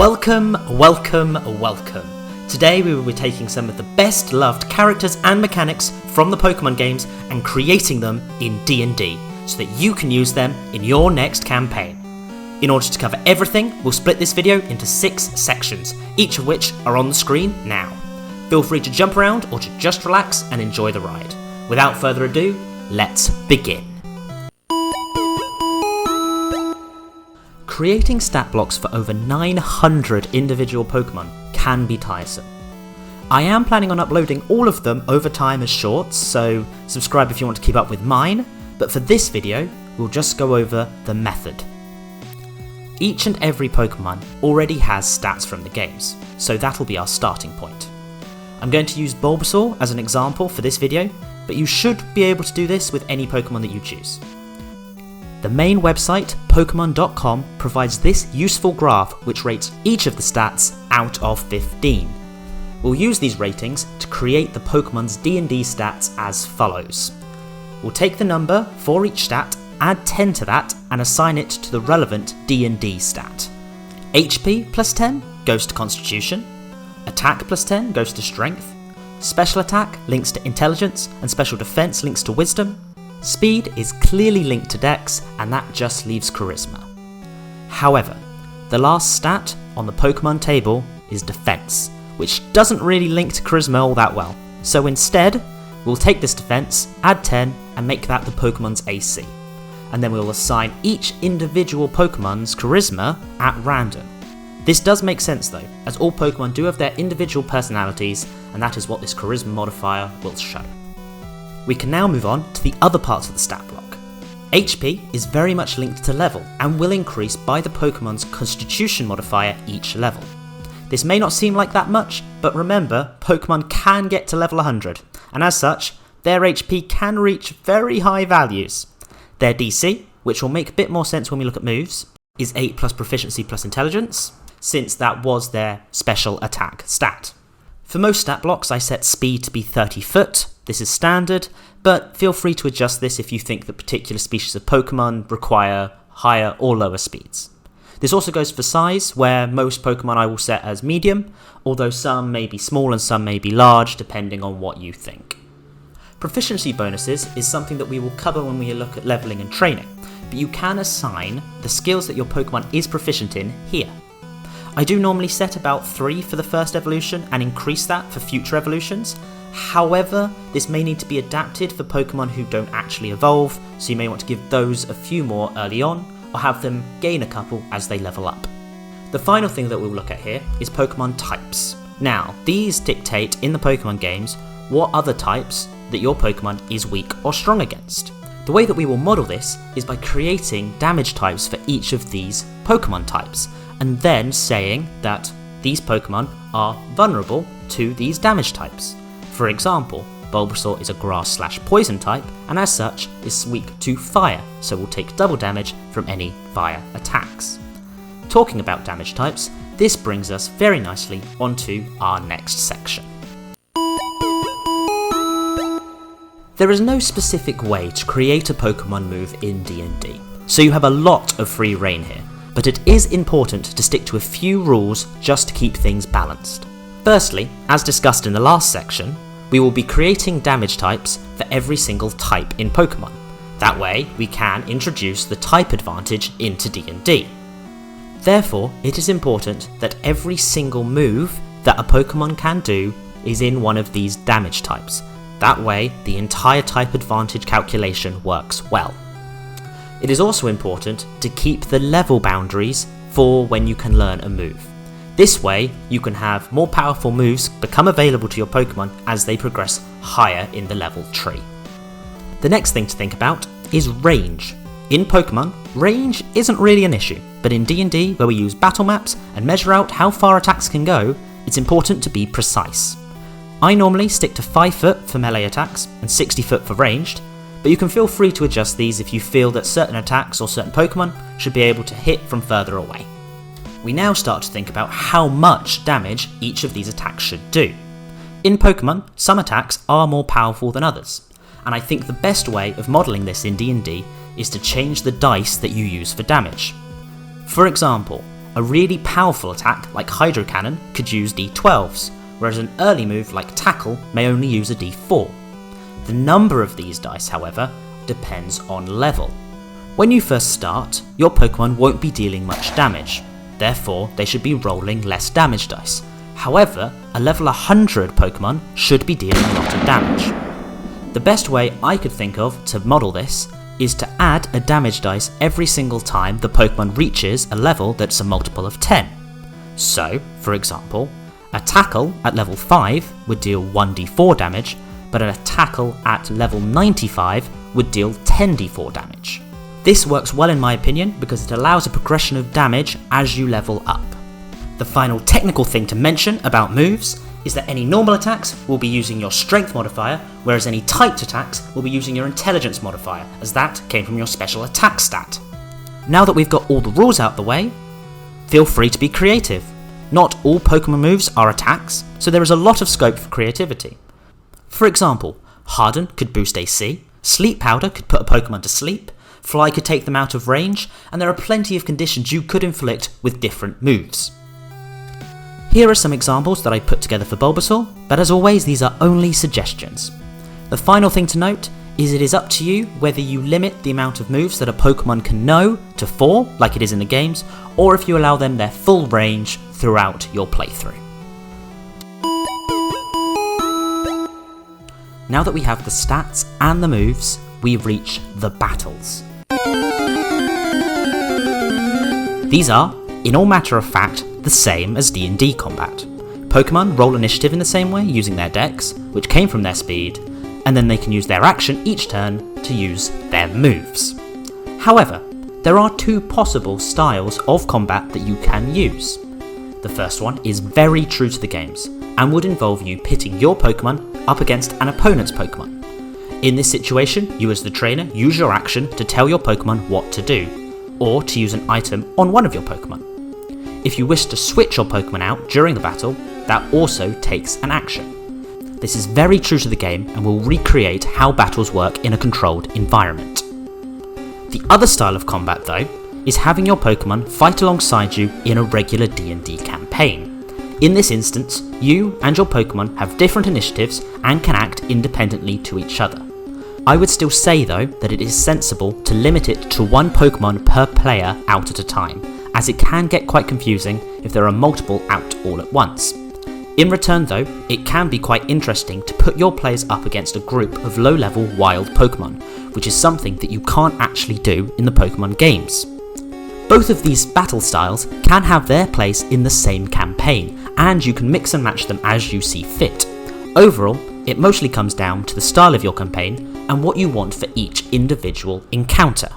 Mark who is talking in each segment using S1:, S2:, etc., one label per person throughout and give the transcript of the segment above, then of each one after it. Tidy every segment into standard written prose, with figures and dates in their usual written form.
S1: Welcome. Today we will be taking some of the best loved characters and mechanics from the Pokemon games and creating them in D&D so that you can use them in your next campaign. In order to cover everything, we'll split this video into 6 sections, each of which are on the screen now. Feel free to jump around or to just relax and enjoy the ride. Without further ado, let's begin. Creating stat blocks for over 900 individual Pokemon can be tiresome. I am planning on uploading all of them over time as shorts, so subscribe if you want to keep up with mine, but for this video, we'll just go over the method. Each and every Pokemon already has stats from the games, so that'll be our starting point. I'm going to use Bulbasaur as an example for this video, but you should be able to do this with any Pokemon that you choose. The main website, Pokemon.com, provides this useful graph which rates each of the stats out of 15. We'll use these ratings to create the Pokemon's D&D stats as follows. We'll take the number for each stat, add 10 to that, and assign it to the relevant D&D stat. HP plus 10 goes to Constitution, Attack plus 10 goes to Strength, Special Attack links to Intelligence, and Special Defense links to Wisdom. Speed is clearly linked to Dex, and that just leaves Charisma. However, the last stat on the Pokemon table is Defense, which doesn't really link to Charisma all that well. So instead, we'll take this Defense, add 10, and make that the Pokemon's AC. And then we'll assign each individual Pokemon's Charisma at random. This does make sense though, as all Pokemon do have their individual personalities, and that is what this Charisma modifier will show. We can now move on to the other parts of the stat block. HP is very much linked to level and will increase by the Pokemon's Constitution modifier each level. This may not seem like that much, but remember, Pokemon can get to level 100, and as such, their HP can reach very high values. Their DC, which will make a bit more sense when we look at moves, is 8 plus Proficiency plus Intelligence, since that was their special attack stat. For most stat blocks I set speed to be 30 foot, this is standard, but feel free to adjust this if you think that particular species of Pokemon require higher or lower speeds. This also goes for size, where most Pokemon I will set as medium, although some may be small and some may be large depending on what you think. Proficiency bonuses is something that we will cover when we look at leveling and training, but you can assign the skills that your Pokemon is proficient in here. I do normally set about 3 for the first evolution and increase that for future evolutions. However, this may need to be adapted for Pokemon who don't actually evolve, so you may want to give those a few more early on, or have them gain a couple as they level up. The final thing that we'll look at here is Pokemon types. Now, these dictate in the Pokemon games what other types that your Pokemon is weak or strong against. The way that we will model this is by creating damage types for each of these Pokemon types, and then saying that these Pokemon are vulnerable to these damage types. For example, Bulbasaur is a grass/poison type, and as such is weak to fire, so will take double damage from any fire attacks. Talking about damage types, this brings us very nicely onto our next section. There is no specific way to create a Pokemon move in D&D, so you have a lot of free reign here, but it is important to stick to a few rules just to keep things balanced. Firstly, as discussed in the last section, we will be creating damage types for every single type in Pokemon. That way, we can introduce the type advantage into D&D. Therefore, it is important that every single move that a Pokemon can do is in one of these damage types. That way, the entire type advantage calculation works well. It is also important to keep the level boundaries for when you can learn a move. This way, you can have more powerful moves become available to your Pokemon as they progress higher in the level tree. The next thing to think about is range. In Pokemon, range isn't really an issue, but in D&D, where we use battle maps and measure out how far attacks can go, it's important to be precise. I normally stick to 5 foot for melee attacks and 60 foot for ranged, but you can feel free to adjust these if you feel that certain attacks or certain Pokemon should be able to hit from further away. We now start to think about how much damage each of these attacks should do. In Pokemon, some attacks are more powerful than others, and I think the best way of modelling this in D&D is to change the dice that you use for damage. For example, a really powerful attack like Hydro Cannon could use D12s, whereas an early move like Tackle may only use a D4. The number of these dice, however, depends on level. When you first start, your Pokemon won't be dealing much damage, therefore they should be rolling less damage dice. However, a level 100 Pokemon should be dealing a lot of damage. The best way I could think of to model this is to add a damage dice every single time the Pokemon reaches a level that's a multiple of 10. So, for example, a Tackle at level 5 would deal 1d4 damage, but a Tackle at level 95 would deal 10d4 damage. This works well in my opinion because it allows a progression of damage as you level up. The final technical thing to mention about moves is that any normal attacks will be using your strength modifier, whereas any typed attacks will be using your intelligence modifier, as that came from your special attack stat. Now that we've got all the rules out the way, feel free to be creative. Not all Pokemon moves are attacks, so there is a lot of scope for creativity. For example, Harden could boost AC, Sleep Powder could put a Pokemon to sleep, Fly could take them out of range, and there are plenty of conditions you could inflict with different moves. Here are some examples that I put together for Bulbasaur, but as always these are only suggestions. The final thing to note is it is up to you whether you limit the amount of moves that a Pokemon can know to 4, like it is in the games, or if you allow them their full range throughout your playthrough. Now that we have the stats and the moves, we reach the battles. These are, in all matter of fact, the same as D&D combat. Pokemon roll initiative in the same way using their dex, which came from their speed, and then they can use their action each turn to use their moves. However, there are two possible styles of combat that you can use. The first one is very true to the games, and would involve you pitting your Pokemon up against an opponent's Pokemon. In this situation, you as the trainer use your action to tell your Pokemon what to do, or to use an item on one of your Pokemon. If you wish to switch your Pokemon out during the battle, that also takes an action. This is very true to the game and will recreate how battles work in a controlled environment. The other style of combat though, is having your Pokemon fight alongside you in a regular D&D campaign. In this instance, you and your Pokemon have different initiatives and can act independently to each other. I would still say though that it is sensible to limit it to one Pokemon per player out at a time, as it can get quite confusing if there are multiple out all at once. In return though, it can be quite interesting to put your players up against a group of low-level wild Pokemon, which is something that you can't actually do in the Pokemon games. Both of these battle styles can have their place in the same campaign, and you can mix and match them as you see fit. Overall, it mostly comes down to the style of your campaign and what you want for each individual encounter.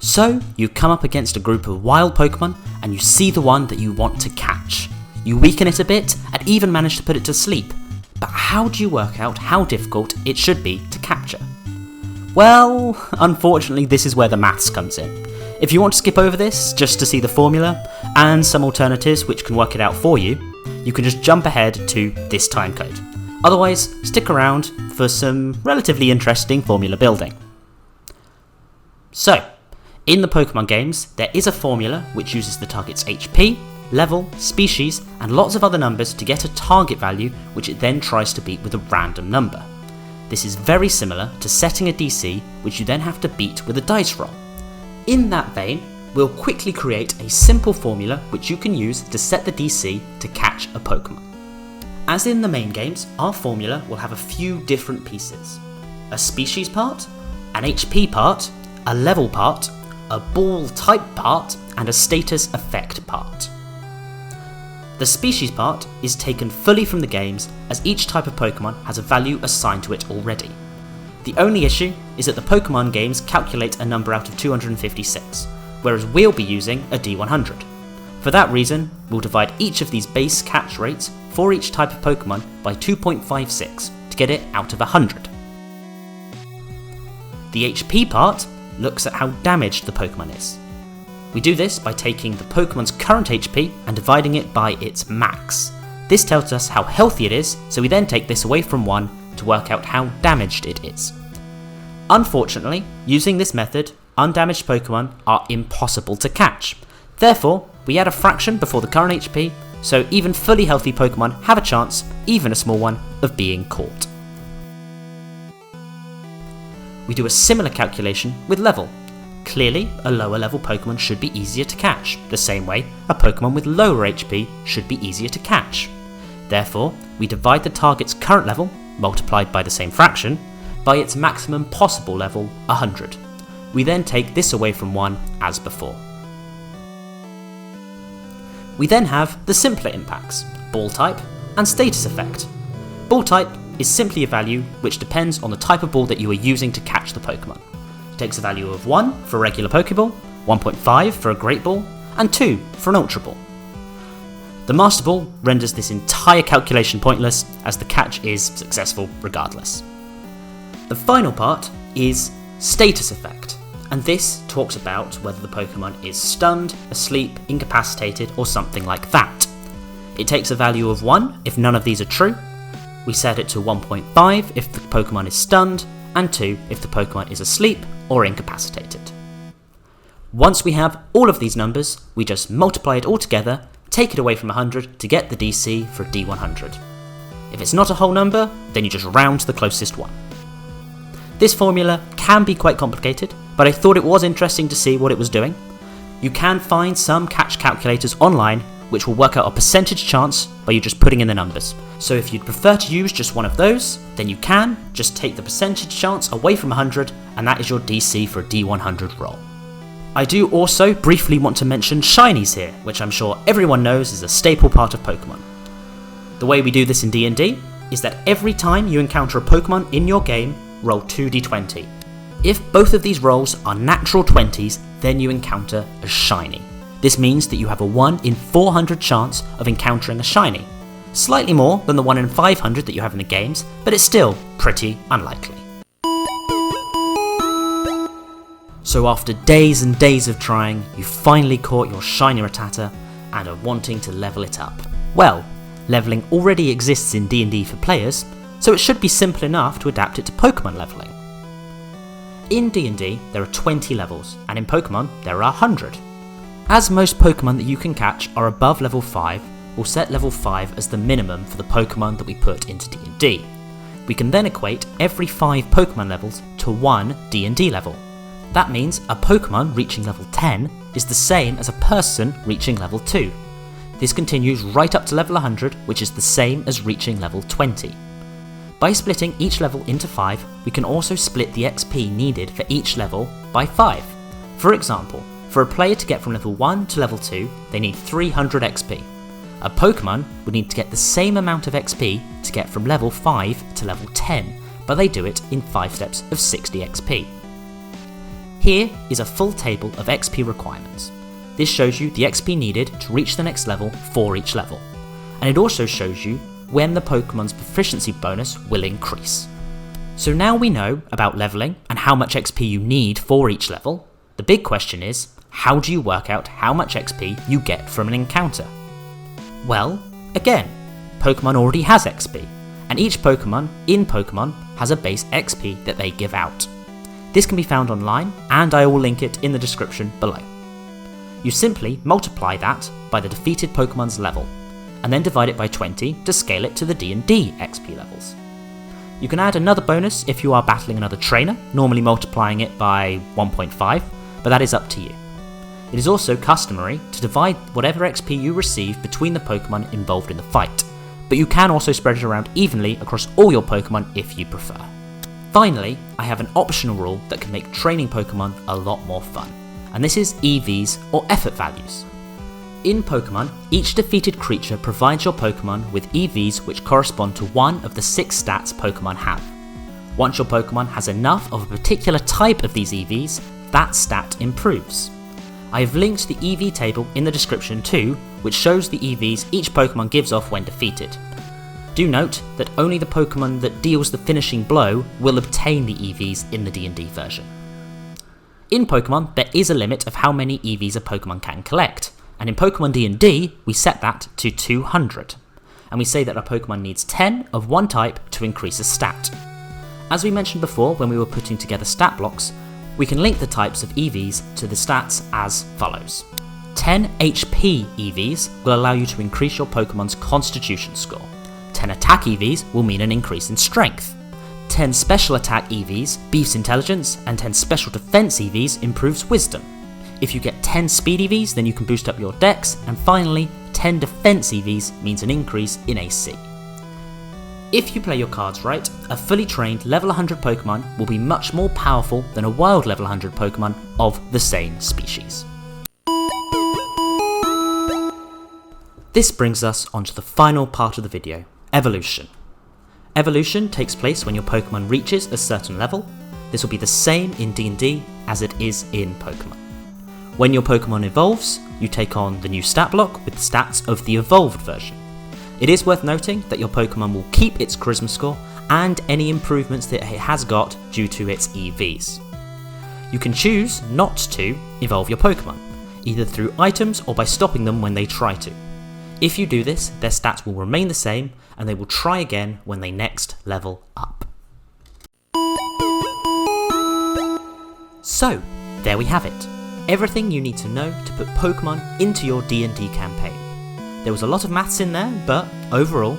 S1: So, you come up against a group of wild Pokemon and you see the one that you want to catch. You weaken it a bit and even manage to put it to sleep, but how do you work out how difficult it should be to capture? Well, unfortunately this is where the maths comes in. If you want to skip over this just to see the formula and some alternatives which can work it out for you, you can just jump ahead to this timecode. Otherwise, stick around for some relatively interesting formula building. So, in the Pokemon games, there is a formula which uses the target's HP, level, species, and lots of other numbers to get a target value which it then tries to beat with a random number. This is very similar to setting a DC which you then have to beat with a dice roll. In that vein, we'll quickly create a simple formula which you can use to set the DC to catch a Pokemon. As in the main games, our formula will have a few different pieces. A species part, an HP part, a level part, a ball type part, and a status effect part. The species part is taken fully from the games, as each type of Pokemon has a value assigned to it already. The only issue is that the Pokemon games calculate a number out of 256, whereas we'll be using a D100. For that reason, we'll divide each of these base catch rates for each type of Pokemon by 2.56 to get it out of 100. The HP part looks at how damaged the Pokemon is. We do this by taking the Pokemon's current HP and dividing it by its max. This tells us how healthy it is, so we then take this away from 1 to work out how damaged it is. Unfortunately, using this method, undamaged Pokemon are impossible to catch. Therefore, we add a fraction before the current HP, so even fully healthy Pokemon have a chance, even a small one, of being caught. We do a similar calculation with level. Clearly, a lower level Pokemon should be easier to catch, the same way a Pokemon with lower HP should be easier to catch. Therefore, we divide the target's current level, multiplied by the same fraction, by its maximum possible level, 100. We then take this away from 1 as before. We then have the simpler impacts, ball type and status effect. Ball type is simply a value which depends on the type of ball that you are using to catch the Pokemon. It takes a value of 1 for a regular Pokeball, 1.5 for a Great Ball, and 2 for an Ultra Ball. The Master Ball renders this entire calculation pointless, as the catch is successful regardless. The final part is status effect, and this talks about whether the Pokemon is stunned, asleep, incapacitated, or something like that. It takes a value of 1 if none of these are true. We set it to 1.5 if the Pokemon is stunned, and 2 if the Pokemon is asleep or incapacitated. Once we have all of these numbers, we just multiply it all together, take it away from 100 to get the DC for D100. If it's not a whole number, then you just round to the closest one. This formula can be quite complicated, but I thought it was interesting to see what it was doing. You can find some catch calculators online which will work out a percentage chance by you just putting in the numbers. So if you'd prefer to use just one of those, then you can just take the percentage chance away from 100, and that is your DC for a D100 roll. I do also briefly want to mention shinies here, which I'm sure everyone knows is a staple part of Pokemon. The way we do this in D&D is that every time you encounter a Pokemon in your game, roll 2d20. If both of these rolls are natural 20s, then you encounter a shiny. This means that you have a 1 in 400 chance of encountering a shiny. Slightly more than the 1 in 500 that you have in the games, but it's still pretty unlikely. So after days and days of trying, you finally caught your shiny Rattata and are wanting to level it up. Well, leveling already exists in D&D for players, so it should be simple enough to adapt it to Pokemon leveling. In D&D, there are 20 levels, and in Pokemon, there are 100. As most Pokemon that you can catch are above level 5, we'll set level 5 as the minimum for the Pokemon that we put into D&D. We can then equate every 5 Pokemon levels to 1 D&D level. That means a Pokemon reaching level 10 is the same as a person reaching level 2. This continues right up to level 100, which is the same as reaching level 20. By splitting each level into 5, we can also split the XP needed for each level by 5. For example, for a player to get from level 1 to level 2, they need 300 XP. A Pokemon would need to get the same amount of XP to get from level 5 to level 10, but they do it in 5 steps of 60 XP. Here is a full table of XP requirements. This shows you the XP needed to reach the next level for each level, and it also shows you when the Pokemon's proficiency bonus will increase. So now we know about leveling and how much XP you need for each level. The big question is, how do you work out how much XP you get from an encounter? Well, again, Pokemon already has XP, and each Pokemon in Pokemon has a base XP that they give out. This can be found online, and I will link it in the description below. You simply multiply that by the defeated Pokemon's level, and then divide it by 20 to scale it to the D&D XP levels. You can add another bonus if you are battling another trainer, normally multiplying it by 1.5, but that is up to you. It is also customary to divide whatever XP you receive between the Pokemon involved in the fight, but you can also spread it around evenly across all your Pokemon if you prefer. Finally, I have an optional rule that can make training Pokemon a lot more fun, and this is EVs or effort values. In Pokemon, each defeated creature provides your Pokemon with EVs which correspond to one of the 6 stats Pokemon have. Once your Pokemon has enough of a particular type of these EVs, that stat improves. I have linked the EV table in the description too, which shows the EVs each Pokemon gives off when defeated. Do note that only the Pokemon that deals the finishing blow will obtain the EVs in the D&D version. In Pokemon, there is a limit of how many EVs a Pokemon can collect, and in Pokemon D&D, we set that to 200. And we say that a Pokemon needs 10 of one type to increase a stat. As we mentioned before when we were putting together stat blocks, We can link the types of EVs to the stats as follows. 10 HP EVs will allow you to increase your Pokemon's Constitution score. 10 attack EVs will mean an increase in strength. 10 special attack EVs beefs intelligence, and 10 special defense EVs improves wisdom. If you get 10 speed EVs, then you can boost up your dex, and finally 10 defense EVs means an increase in AC. If you play your cards right, a fully trained level 100 Pokemon will be much more powerful than a wild level 100 Pokemon of the same species. This brings us onto the final part of the video, evolution. Evolution takes place when your Pokemon reaches a certain level. This will be the same in D&D as it is in Pokemon. When your Pokemon evolves, you take on the new stat block with the stats of the evolved version. It is worth noting that your Pokemon will keep its Charisma score and any improvements that it has got due to its EVs. You can choose not to evolve your Pokemon, either through items or by stopping them when they try to. If you do this, their stats will remain the same and they will try again when they next level up. So, there we have it. Everything you need to know to put Pokemon into your D&D campaign. There was a lot of maths in there, but overall,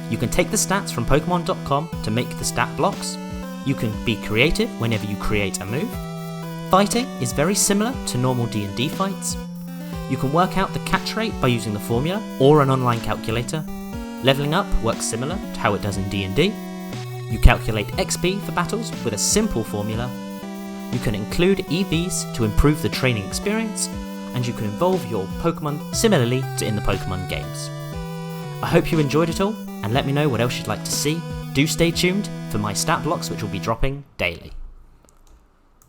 S1: you can take the stats from Pokemon.com to make the stat blocks. You can be creative whenever you create a move. Fighting is very similar to normal D&D fights. You can work out the catch rate by using the formula or an online calculator. Leveling up works similar to how it does in D&D. You calculate XP for battles with a simple formula. You can include EVs to improve the training experience, and you can evolve your Pokemon similarly to in the Pokemon games. I hope you enjoyed it all, and let me know what else you'd like to see. Do stay tuned for my stat blocks, which will be dropping daily.